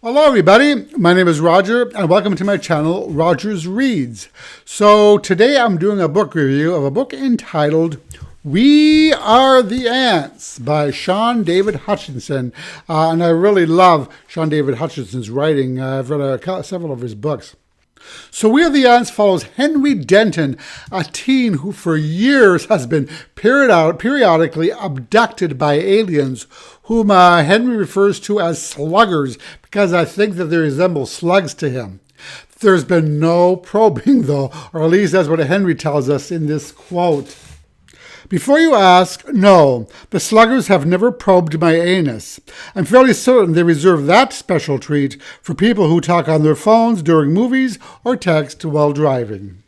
Hello everybody, my name is Roger and welcome to my channel, Rogers Reads. So today I'm doing a book review of a book entitled We Are the Ants by Shaun Hutchinson. And I really love Shaun Hutchinson's writing. I've read several of his books. So We Are the Ants follows Henry Denton, a teen who for years has been periodically abducted by aliens, whom Henry refers to as sluggers because I think that they resemble slugs to him. There's been no probing though, or at least that's what Henry tells us in this quote. Before you ask, no, the sluggers have never probed my anus. I'm fairly certain they reserve that special treat for people who talk on their phones during movies or text while driving.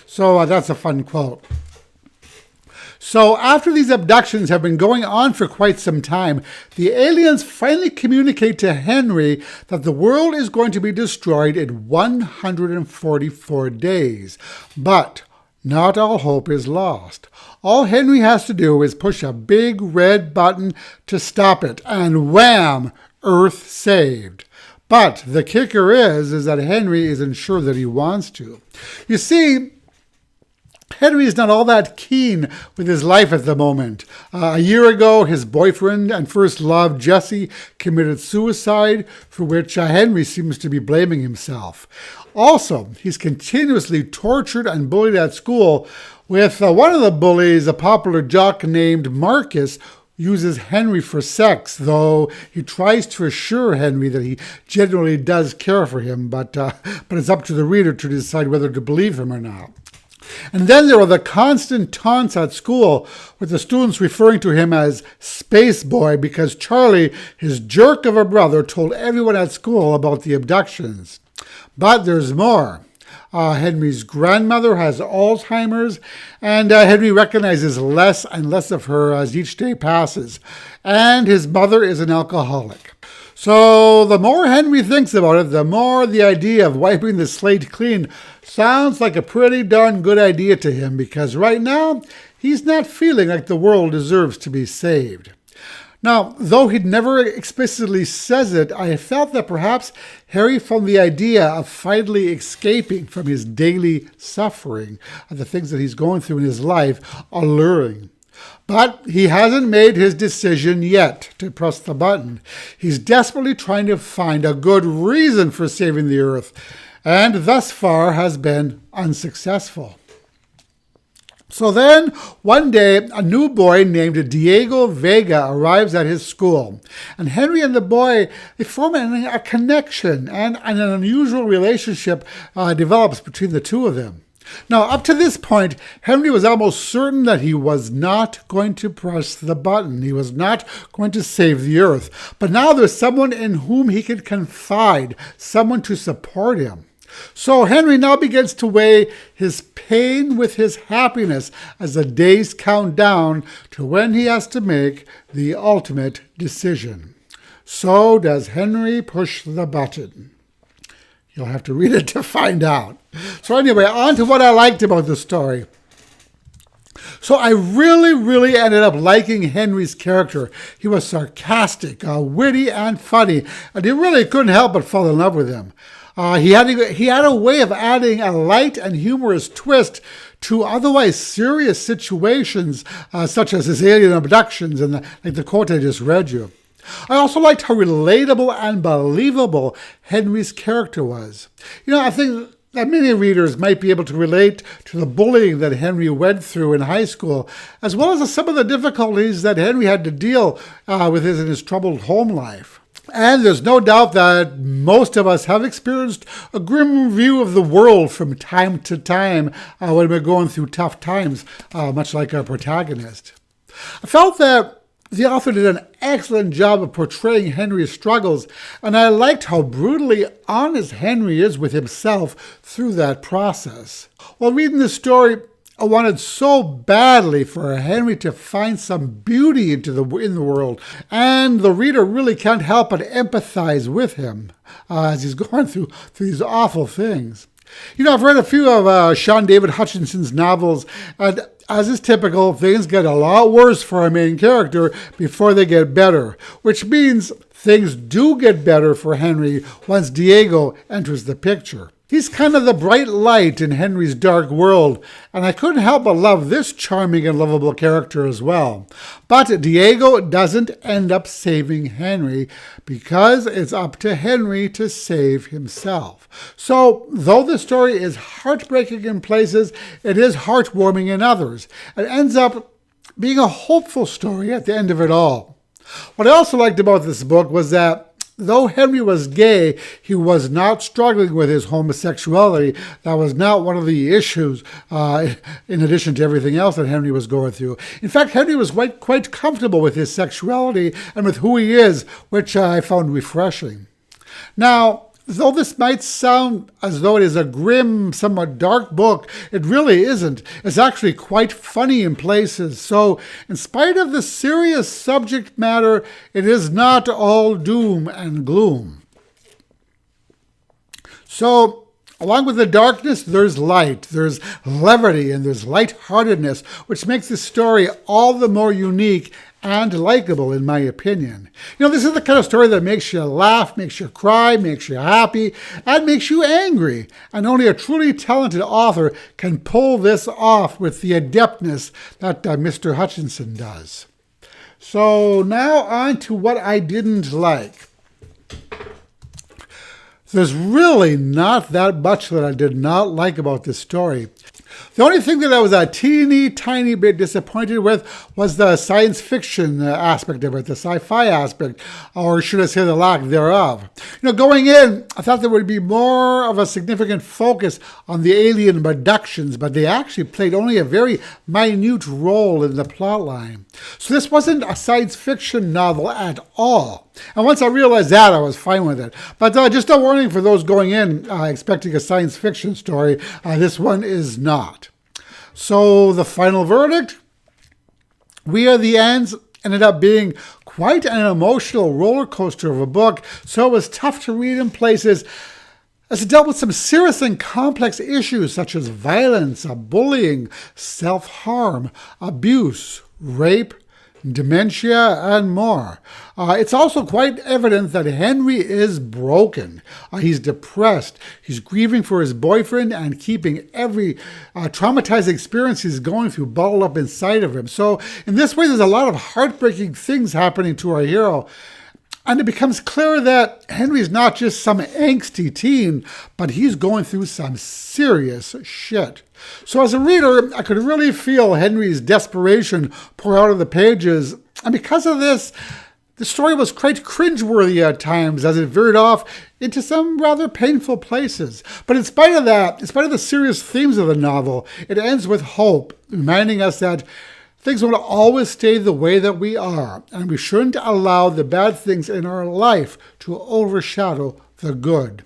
So that's a fun quote. So after these abductions have been going on for quite some time, the aliens finally communicate to Henry that the world is going to be destroyed in 144 days. But not all hope is lost. All Henry has to do is push a big red button to stop it, and wham! Earth saved. But the kicker is that Henry isn't sure that he wants to. You see, Henry is not all that keen with his life at the moment. A year ago, his boyfriend and first love, Jessie, committed suicide, for which Henry seems to be blaming himself. Also, he's continuously tortured and bullied at school, with one of the bullies, a popular jock named Marcus, uses Henry for sex, though he tries to assure Henry that he genuinely does care for him, but it's up to the reader to decide whether to believe him or not. And then there are the constant taunts at school, with the students referring to him as Space Boy because Charlie, his jerk of a brother, told everyone at school about the abductions. But there's more. Henry's grandmother has Alzheimer's, and Henry recognizes less and less of her as each day passes. And his mother is an alcoholic. So the more Henry thinks about it, the more the idea of wiping the slate clean sounds like a pretty darn good idea to him, because right now he's not feeling like the world deserves to be saved. Now, though he never explicitly says it, I felt that perhaps Harry found the idea of finally escaping from his daily suffering and the things that he's going through in his life alluring. But he hasn't made his decision yet to press the button. He's desperately trying to find a good reason for saving the Earth, and thus far has been unsuccessful. So then, one day, a new boy named Diego Vega arrives at his school. And Henry and the boy, they form a connection, and an unusual relationship develops between the two of them. Now, up to this point, Henry was almost certain that he was not going to press the button. He was not going to save the Earth. But now there's someone in whom he can confide, someone to support him. So Henry now begins to weigh his pain with his happiness as the days count down to when he has to make the ultimate decision. So does Henry push the button? You'll have to read it to find out. So anyway, on to what I liked about the story. So I really ended up liking Henry's character. He was sarcastic, witty, and funny, and you really couldn't help but fall in love with him. He had a way of adding a light and humorous twist to otherwise serious situations, such as his alien abductions and like the quote I just read you. I also liked how relatable and believable Henry's character was. I think that many readers might be able to relate to the bullying that Henry went through in high school, as well as some of the difficulties that Henry had to deal with in his troubled home life. And there's no doubt that most of us have experienced a grim view of the world from time to time when we're going through tough times, much like our protagonist. I felt that the author did an excellent job of portraying Henry's struggles, and I liked how brutally honest Henry is with himself through that process. While reading this story, I wanted so badly for Henry to find some beauty in the world, and the reader really can't help but empathize with him as he's going through these awful things. I've read a few of Shaun Hutchinson's novels, and as is typical, things get a lot worse for our main character before they get better, which means things do get better for Henry once Diego enters the picture. He's kind of the bright light in Henry's dark world, and I couldn't help but love this charming and lovable character as well. But Diego doesn't end up saving Henry because it's up to Henry to save himself. So, though the story is heartbreaking in places, it is heartwarming in others. It ends up being a hopeful story at the end of it all. What I also liked about this book was that though Henry was gay, he was not struggling with his homosexuality. That was not one of the issues, in addition to everything else that Henry was going through. In fact, Henry was quite comfortable with his sexuality and with who he is, which I found refreshing. Now, though this might sound as though it is a grim, somewhat dark book, it really isn't. It's actually quite funny in places. So, in spite of the serious subject matter, it is not all doom and gloom. So, along with the darkness, there's light, there's levity, and there's lightheartedness, which makes this story all the more unique and likable, in my opinion. You know, this is the kind of story that makes you laugh, makes you cry, makes you happy, and makes you angry. And only a truly talented author can pull this off with the adeptness that Mr. Hutchinson does. So now on to what I didn't like. There's really not that much that I did not like about this story. The only thing that I was a teeny tiny bit disappointed with was the science fiction aspect of it, the sci-fi aspect, or should I say the lack thereof. You know, going in, I thought there would be more of a significant focus on the alien abductions, but they actually played only a very minute role in the plotline. So this wasn't a science fiction novel at all. And once I realized that, I was fine with it. But just a warning for those going in expecting a science fiction story, this one is not. So the final verdict? We Are the Ants ended up being quite an emotional roller coaster of a book, so it was tough to read in places as it dealt with some serious and complex issues such as violence, bullying, self-harm, abuse, rape, dementia, and more. It's also quite evident that Henry is broken. He's depressed. He's grieving for his boyfriend and keeping every traumatizing experience he's going through bottled up inside of him. So in this way, there's a lot of heartbreaking things happening to our hero. And it becomes clear that Henry's not just some angsty teen, but he's going through some serious shit. So as a reader, I could really feel Henry's desperation pour out of the pages. And because of this, the story was quite cringeworthy at times as it veered off into some rather painful places. But in spite of that, in spite of the serious themes of the novel, it ends with hope, reminding us that things won't always stay the way that we are, and we shouldn't allow the bad things in our life to overshadow the good.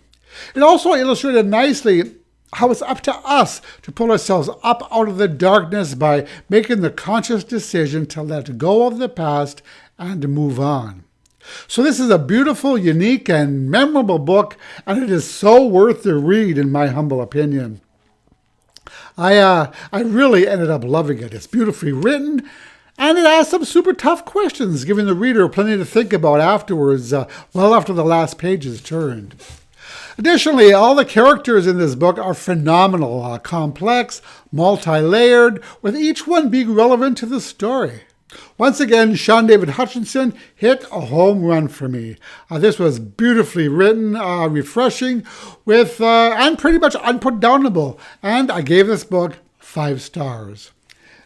It also illustrated nicely how it's up to us to pull ourselves up out of the darkness by making the conscious decision to let go of the past and move on. So this is a beautiful, unique, and memorable book, and it is so worth the read, in my humble opinion. I really ended up loving it. It's beautifully written, and it asks some super tough questions, giving the reader plenty to think about afterwards, well after the last page is turned. Additionally, all the characters in this book are phenomenal, complex, multi-layered, with each one being relevant to the story. Once again, Shaun David Hutchinson hit a home run for me. This was beautifully written, refreshing, with and pretty much unputdownable. And I gave this book 5 stars.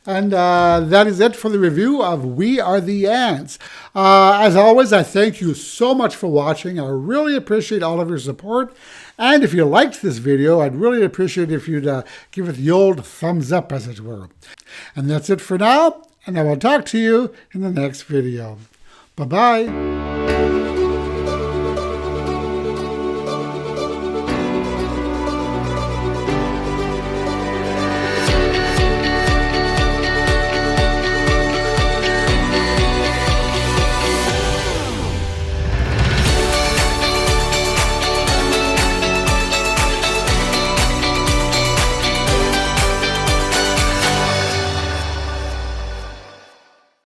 And that is it for the review of We Are the Ants. As always, I thank you so much for watching. I really appreciate all of your support. And if you liked this video, I'd really appreciate if you'd give it the old thumbs up, as it were. And that's it for now. And I will talk to you in the next video. Bye-bye.